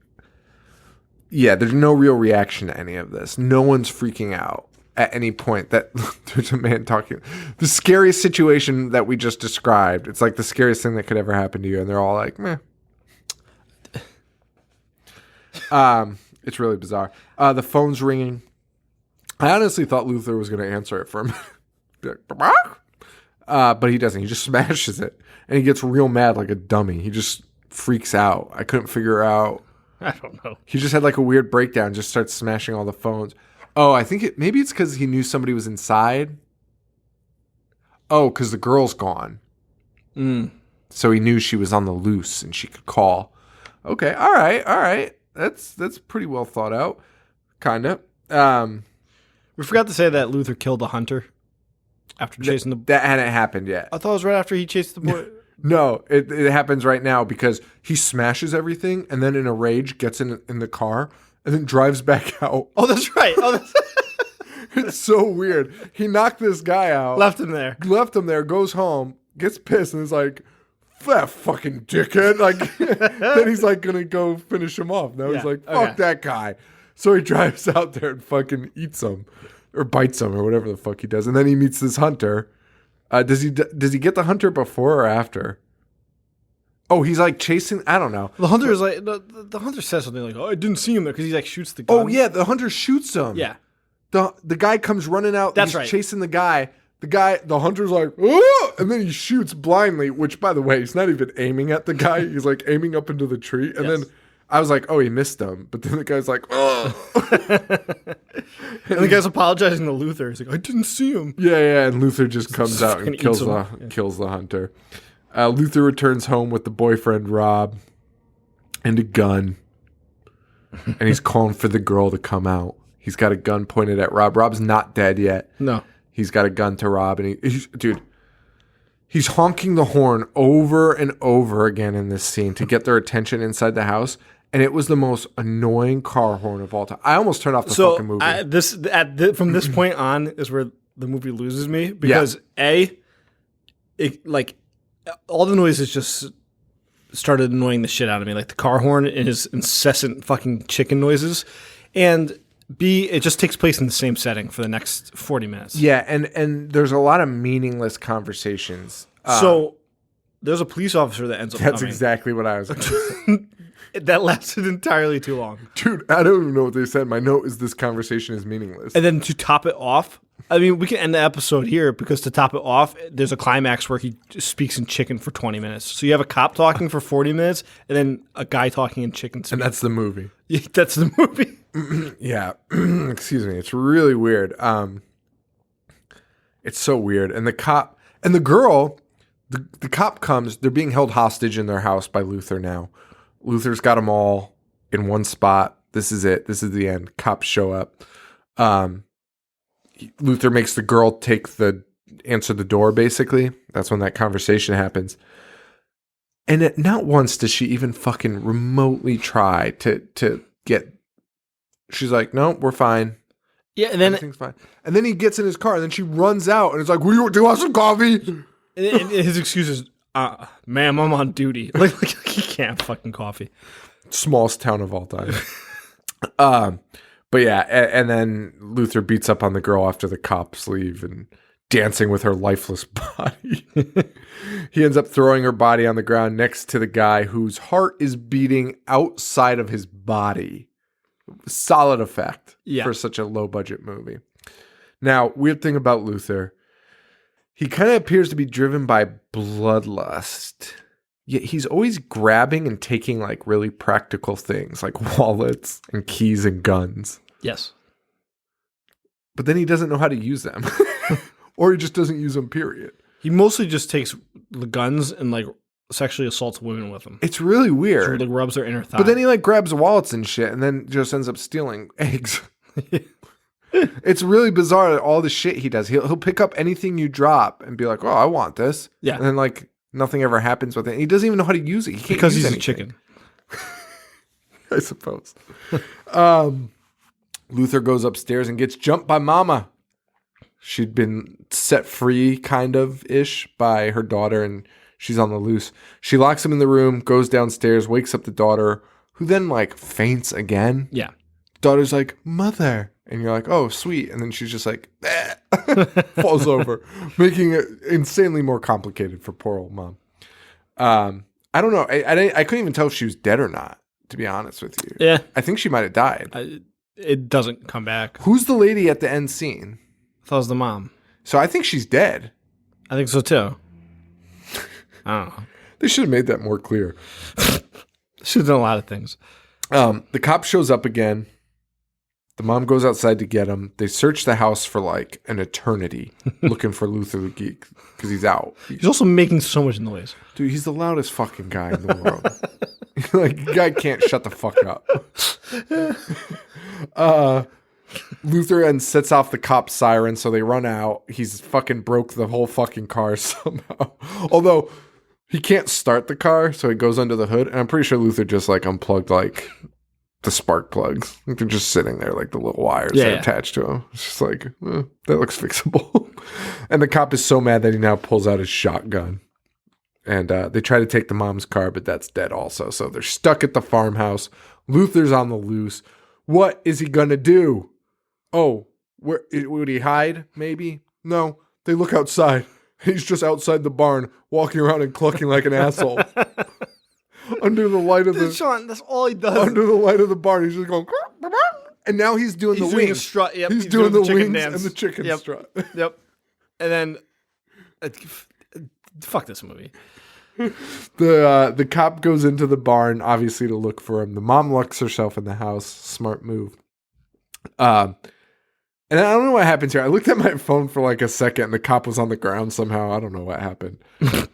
yeah, there's no real reaction to any of this. No one's freaking out at any point that there's a man talking. The scariest situation that we just described, it's like the scariest thing that could ever happen to you, and they're all like, meh. It's really bizarre. The phone's ringing. I honestly thought Luther was going to answer it for him. But he doesn't. He just smashes it. And he gets real mad like a dummy. He just freaks out. I couldn't figure out. I don't know. He just had like a weird breakdown. Just starts smashing all the phones. Oh, I think maybe it's because he knew somebody was inside. Oh, because the girl's gone. So he knew she was on the loose and she could call. Okay, all right. That's pretty well thought out. Kind of. We forgot to say that Luther killed the hunter after chasing the... That hadn't happened yet. I thought it was right after he chased the boy. No, it happens right now because he smashes everything and then in a rage gets in the car and then drives back out. Oh, that's right. It's so weird. He knocked this guy out. Left him there, goes home, gets pissed, and is like, that fucking dickhead. Like, then he's like going to go finish him off. Now he's like, fuck that guy. So he drives out there and fucking eats him or bites him or whatever the fuck he does. And then he meets this hunter. Does he get the hunter before or after? Oh, he's like chasing. I don't know. The hunter is like the hunter says something like, "Oh, I didn't see him there," because he like shoots the gun. Oh yeah, the hunter shoots him. Yeah. The guy comes running out. That's he's right. Chasing the guy. the hunter's like, oh! And then he shoots blindly, which, by the way, he's not even aiming at the guy. He's like aiming up into the tree. And then I was like, oh, he missed him. But then the guy's like, oh. And the guy's apologizing to Luther. He's like, I didn't see him. Yeah. And Luther just comes out and kills the hunter. Luther returns home with the boyfriend, Rob, and a gun. And he's calling for the girl to come out. He's got a gun pointed at Rob. Rob's not dead yet. No. He's got a gun to Rob, and he's honking the horn over and over again in this scene to get their attention inside the house, and it was the most annoying car horn of all time. I almost turned off the fucking movie. From this point on is where the movie loses me because all the noises just started annoying the shit out of me, like the car horn and his incessant fucking chicken noises, and B, it just takes place in the same setting for the next 40 minutes. Yeah, and there's a lot of meaningless conversations. So there's a police officer that ends up That's coming. Exactly what I was going to say. That lasted entirely too long. Dude, I don't even know what they said. My note is this conversation is meaningless. And then to top it off, I mean, we can end the episode here because to top it off, there's a climax where he speaks in chicken for 20 minutes. So you have a cop talking for 40 minutes and then a guy talking in chicken speak. And that's the movie. Yeah, that's the movie. Yeah. Excuse me. It's really weird. It's so weird. And the cop and the girl, the cop comes. They're being held hostage in their house by Luther now. Luther's got them all in one spot. This is it. This is the end. Cops show up. Luther makes the girl answer the door, basically. That's when that conversation happens. And not once does she even fucking remotely try to get... She's like, no, we're fine. Yeah, and then... Everything's fine. And then he gets in his car, and then she runs out, and it's like, do you want some coffee? And his excuse is, ma'am, I'm on duty. Like he can't fucking coffee. Smallest town of all time. But yeah, and then Luther beats up on the girl after the cops leave and dancing with her lifeless body. He ends up throwing her body on the ground next to the guy whose heart is beating outside of his body. Solid effect for such a low-budget movie. Now, weird thing about Luther, he kind of appears to be driven by bloodlust. Yet he's always grabbing and taking like really practical things like wallets and keys and guns. Yes. But then he doesn't know how to use them. Or he just doesn't use them, period. He mostly just takes the guns and like sexually assaults women with them. It's really weird. So, like rubs their inner thigh. But then he like grabs wallets and shit and then just ends up stealing eggs. It's really bizarre all the shit he does. He'll pick up anything you drop and be like, oh, I want this. Yeah. And then like nothing ever happens with it. He doesn't even know how to use it. He can't because use he's anything. a chicken. I suppose. Luther goes upstairs and gets jumped by Mama. She'd been set free, kind of ish, by her daughter, and she's on the loose. She locks him in the room, goes downstairs, wakes up the daughter, who then like faints again. Yeah. Daughter's like, Mother. And you're like, oh, sweet. And then she's just like, falls over, making it insanely more complicated for poor old mom. I don't know. I couldn't even tell if she was dead or not, to be honest with you. Yeah. I think she might have died. It doesn't come back. Who's the lady at the end scene? I thought it was the mom. So I think she's dead. I think so too. I don't know. They should have made that more clear. Should have done a lot of things. The cop shows up again. The mom goes outside to get him. They search the house for like an eternity looking for Luther the Geek because he's out. He's also making so much noise. Dude, he's the loudest fucking guy in the world. Like, the guy can't shut the fuck up. Luther and sets off the cop siren, so they run out. He's fucking broke the whole fucking car somehow. Although, he can't start the car, so he goes under the hood. And I'm pretty sure Luther just like unplugged like the spark plugs. Like, they're just sitting there like the little wires that are attached to him. It's just like, that looks fixable. And the cop is so mad that he now pulls out his shotgun. And they try to take the mom's car, but that's dead also. So they're stuck at the farmhouse. Luther's on the loose. What is he gonna do? Oh, where would he hide? Maybe? No. They look outside. He's just outside the barn, walking around and clucking like an asshole. Under the light of the Sean, that's all he does. Under the light of the barn, he's just going. And now he's doing the wings. Strut. Yep. He's doing the wings dance. and the chicken strut. Yep. And then, fuck this movie. The cop goes into the barn, obviously, to look for him. The mom locks herself in the house. Smart move. And I don't know what happens here. I looked at my phone for like a second, and the cop was on the ground somehow. I don't know what happened.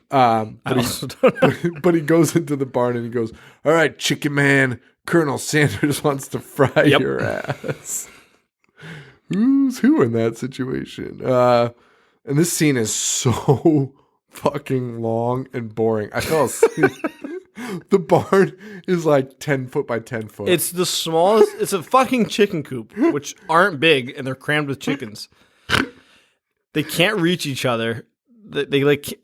But he goes into the barn and he goes, "All right, chicken man, Colonel Sanders wants to fry your ass." Who's who in that situation? And this scene is so fucking long and boring. I fell asleep. The barn is like 10 foot by 10 foot. It's the smallest. It's a fucking chicken coop, which aren't big, and they're crammed with chickens. They can't reach each other. They like.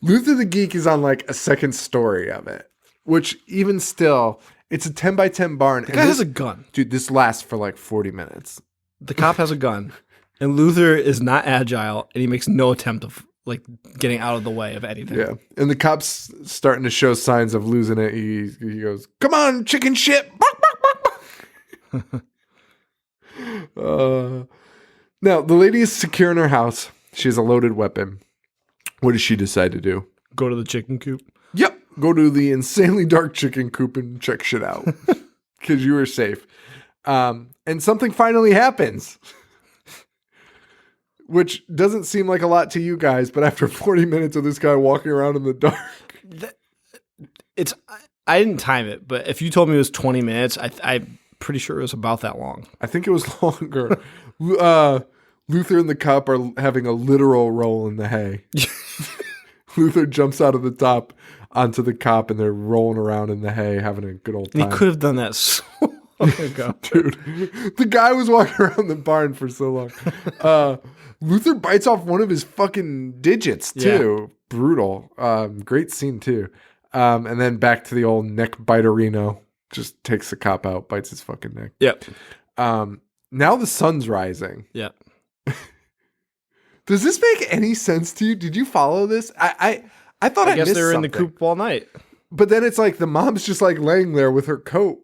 Luther the Geek is on like a second story of it, which even still, it's a 10 by 10 barn. The guy has a gun. Dude, this lasts for like 40 minutes. The cop has a gun, and Luther is not agile, and he makes no attempt of like getting out of the way of anything. Yeah, and the cop's starting to show signs of losing it. He goes, "Come on, chicken shit!" Now the lady is secure in her house. She has a loaded weapon. What does she decide to do? Go to the chicken coop. Yep, go to the insanely dark chicken coop and check shit out because you were safe. And something finally happens. Which doesn't seem like a lot to you guys, but after 40 minutes of this guy walking around in the dark. I didn't time it, but if you told me it was 20 minutes, I'm pretty sure it was about that long. I think it was longer. Luther and the cop are having a literal roll in the hay. Luther jumps out of the top onto the cop, and they're rolling around in the hay, having a good old time. And he could have done that so long ago. Dude, the guy was walking around the barn for so long. Luther bites off one of his fucking digits, too. Yeah. Brutal. Great scene, too. And then back to the old neck biterino. Just takes the cop out, bites his fucking neck. Yep. Now the sun's rising. Yep. Does this make any sense to you? Did you follow this? I thought I guess they were something. In the coop all night. But then it's like the mom's just like laying there with her coat.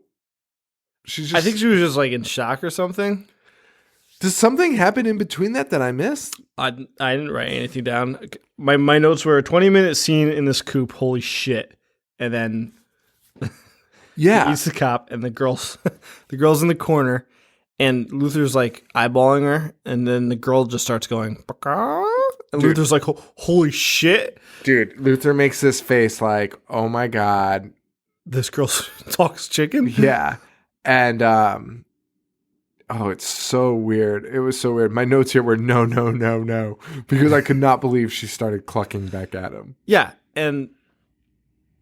I think she was just like in shock or something. Does something happen in between that I missed? I didn't write anything down. My notes were a 20-minute scene in this coop. Holy shit! And then he eats the cop, and the girl's in the corner, and Luther's like eyeballing her, and then the girl just starts going, and Luther's like, holy shit, dude! Luther makes this face like, oh my god, this girl talks chicken. Yeah, and oh, it's so weird. It was so weird. My notes here were no, because I could not believe she started clucking back at him. Yeah, and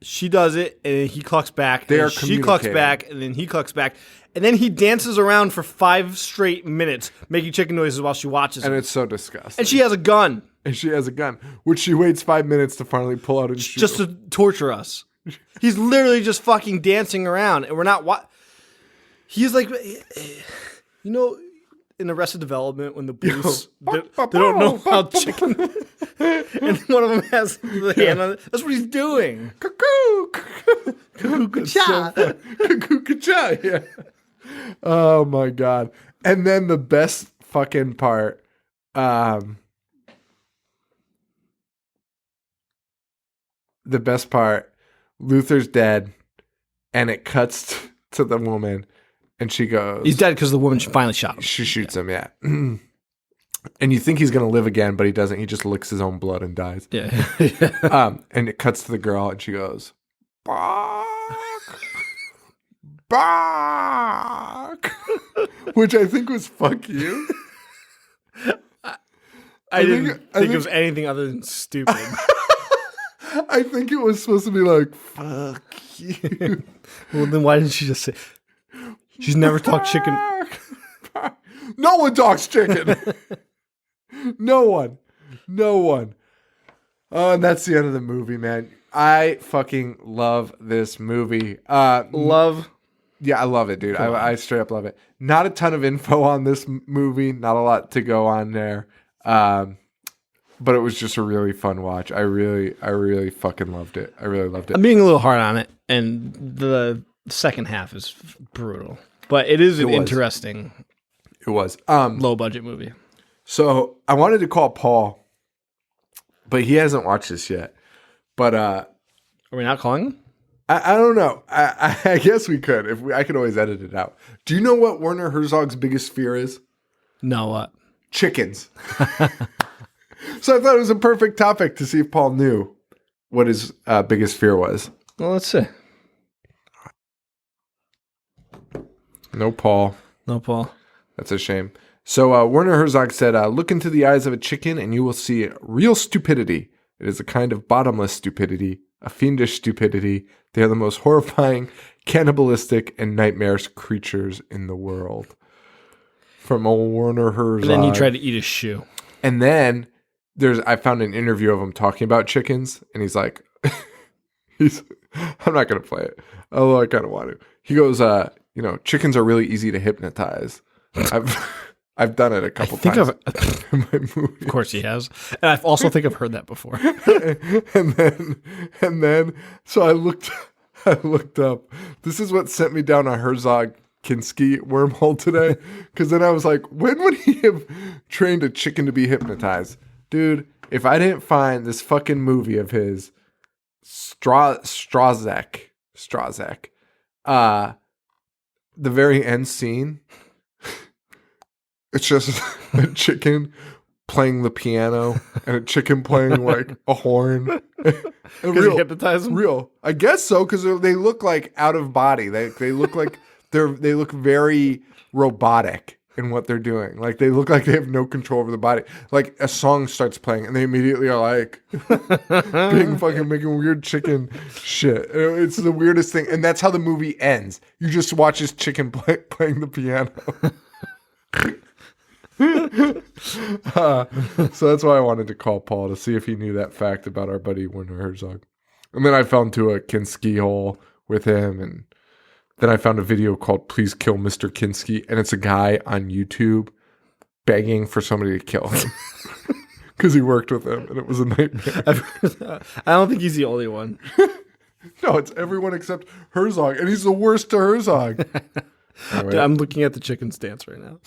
she does it, and he clucks back. She clucks back, and then he clucks back, and then he dances around for 5 straight minutes, making chicken noises while she watches him. And it's so disgusting. And she has a gun. Which she waits 5 minutes to finally pull out and shoot. Just to torture us. He's literally just fucking dancing around, and we're not. He's like. You know, in Arrested Development, when the police they don't know how chicken, and one of them has the hand on it. That's what he's doing. Cuckoo, cuckoo-cha. Cuckoo-cha, yeah. Oh my god! And then the best fucking part. The best part. Luther's dead, and it cuts to the woman. And she goes... He's dead because the woman finally shot him. She shoots him, yeah. And you think he's going to live again, but he doesn't. He just licks his own blood and dies. Yeah. And it cuts to the girl, and she goes... Bark! Bark! Which I think was fuck you. I didn't think it was anything other than stupid. I think it was supposed to be like, fuck you. Well, then why didn't she just say... She's never talked chicken. No one talks chicken. No one. Oh, and that's the end of the movie, man. I fucking love this movie. Love? Yeah, I love it, dude. I straight up love it. Not a ton of info on this movie. Not a lot to go on there. But it was just a really fun watch. I really fucking loved it. I really loved it. I'm being a little hard on it, and the second half is brutal. But it is an interesting... It was. Low-budget movie. So I wanted to call Paul but he hasn't watched this yet. But Are we not calling him? I don't know. I guess we could. I could always edit it out. Do you know what Warner Herzog's biggest fear is? No, what? Chickens. So I thought it was a perfect topic to see if Paul knew what his biggest fear was. Well, let's see. No, Paul. No, Paul. That's a shame. So Warner Herzog said, look into the eyes of a chicken and you will see real stupidity. It is a kind of bottomless stupidity, a fiendish stupidity. They are the most horrifying, cannibalistic, and nightmarish creatures in the world. From old Warner Herzog. And then he tried to eat his shoe. And then I found an interview of him talking about chickens, and he's like, I'm not going to play it, although I kind of want to. He goes, chickens are really easy to hypnotize. I've done it a couple times in my movie. Of course he has. And I also think I've heard that before. and then, so I looked up. This is what sent me down a Herzog Kinski wormhole today. Because then I was like, when would he have trained a chicken to be hypnotized? Dude, if I didn't find this fucking movie of his, Strazek, the very end scene, it's just a chicken playing the piano and a chicken playing like a horn. Because he hypnotized them? Real. I guess so, because they look like out of body. They look like they look very robotic in what they're doing. Like they look like they have no control over the body. Like a song starts playing and they immediately are like making weird chicken shit. It's the weirdest thing. And that's how the movie ends. You just watch this chicken playing the piano. So that's why I wanted to call Paul to see if he knew that fact about our buddy Werner Herzog. And then I fell into a Kinski hole with him, and then I found a video called Please Kill Mr. Kinski, and it's a guy on YouTube begging for somebody to kill him because he worked with him, and it was a nightmare. I don't think he's the only one. No, it's everyone except Herzog, and he's the worst to Herzog. Anyway. Dude, I'm looking at the chicken stance right now.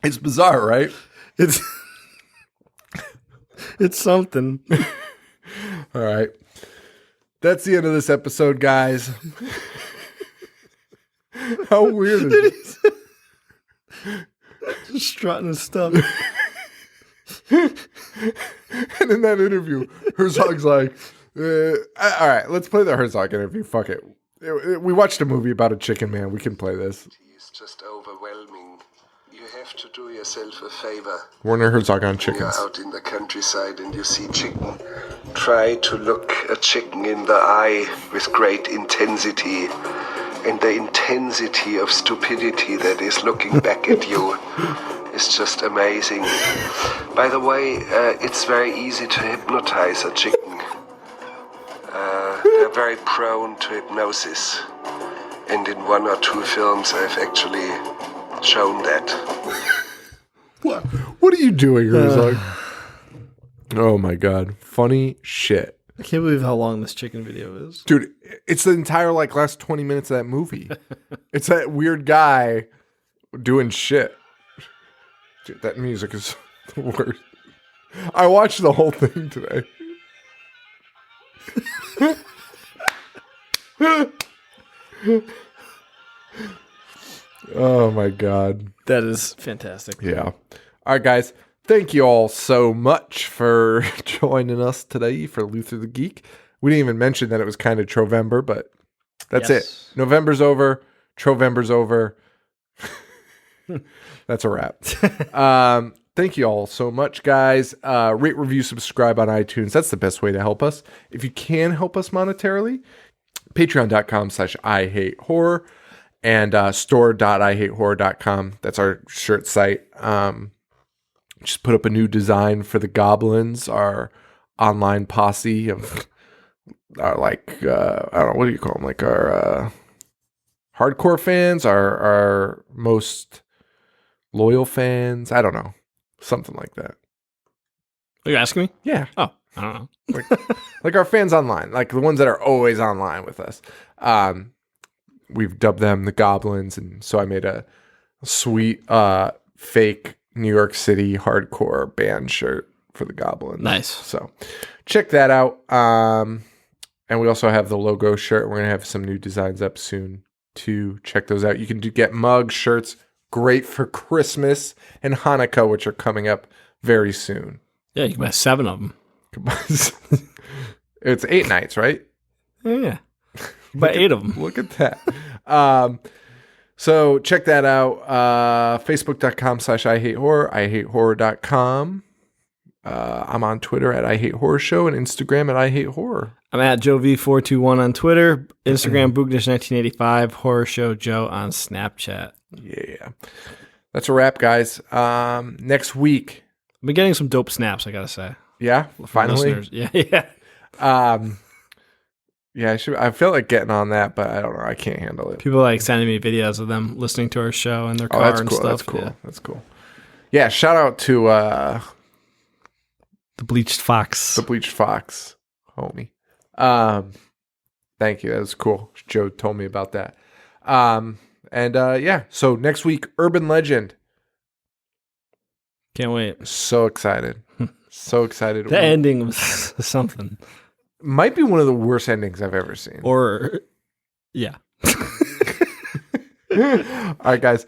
It's bizarre, right? It's something. All right. That's the end of this episode, guys. How weird is it? Just strutting his stuff. And in that interview, Herzog's like, all right, let's play the Herzog interview. Fuck it. We watched a movie about a chicken man. We can play this. It's just overwhelming. You have to do yourself a favor. Werner Herzog on When chickens. you're out in the countryside and you see chicken, try to look a chicken in the eye with great intensity. And the intensity of stupidity that is looking back at you is just amazing. By the way, it's very easy to hypnotize a chicken. They're very prone to hypnosis. And in 1 or 2 films, I've actually shown that. What are you doing, Herzog? Oh my God. Funny shit. I can't believe how long this chicken video is. Dude, it's the entire last 20 minutes of that movie. It's that weird guy doing shit. Dude, that music is the worst. I watched the whole thing today. Oh my God. That is fantastic. Yeah. All right, guys. Thank you all so much for joining us today for Luther the Geek. We didn't even mention that it was kind of Trovember, but that's it. November's over. Trovember's over. That's a wrap. Thank you all so much, guys. Rate, review, subscribe on iTunes. That's the best way to help us. If you can help us monetarily, patreon.com/IHateHorror and store.IHateHorror.com. That's our shirt site. Just put up a new design for the Goblins, our online posse of our I don't know, what do you call them? Like our hardcore fans, our most loyal fans. I don't know. Something like that. Are you asking me? Yeah. Oh, I don't know. like our fans online, like the ones that are always online with us. We've dubbed them the Goblins, and so I made a sweet fake New York City hardcore band shirt for the Goblins. Nice. So check that out. And we also have the logo shirt. We're going to have some new designs up soon to check those out. You can get mugs, shirts, great for Christmas and Hanukkah, which are coming up very soon. Yeah, you can buy 7 of them. It's 8 nights, right? Yeah. Buy 8 of them. Look at that. So check that out. Facebook.com/IHateHorror, IHateHorror.com. I'm on Twitter at IHateHorrorShow and Instagram at IHateHorror. I'm at JoeV421 on Twitter, Instagram Boognish1985, Horror Show Joe on Snapchat. Yeah. That's a wrap, guys. Next week. I've been getting some dope snaps, I gotta say. Yeah, finally. Listeners. Yeah. Yeah, I feel like getting on that, but I don't know. I can't handle it. People like sending me videos of them listening to our show in their car and cool. stuff. That's cool. Yeah. That's cool. Yeah, shout out to The Bleached Fox. the Bleached Fox, homie. Thank you. That was cool. Joe told me about that. So next week, Urban Legend. Can't wait. So excited. So excited. The ending was something. Might be one of the worst endings I've ever seen. Or, yeah. All right, guys.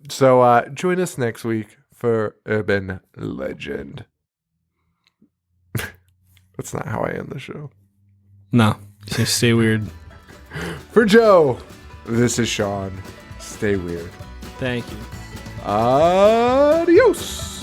So join us next week for Urban Legend. That's not how I end the show. No. Just stay weird. For Joe, this is Sean. Stay weird. Thank you. Adios.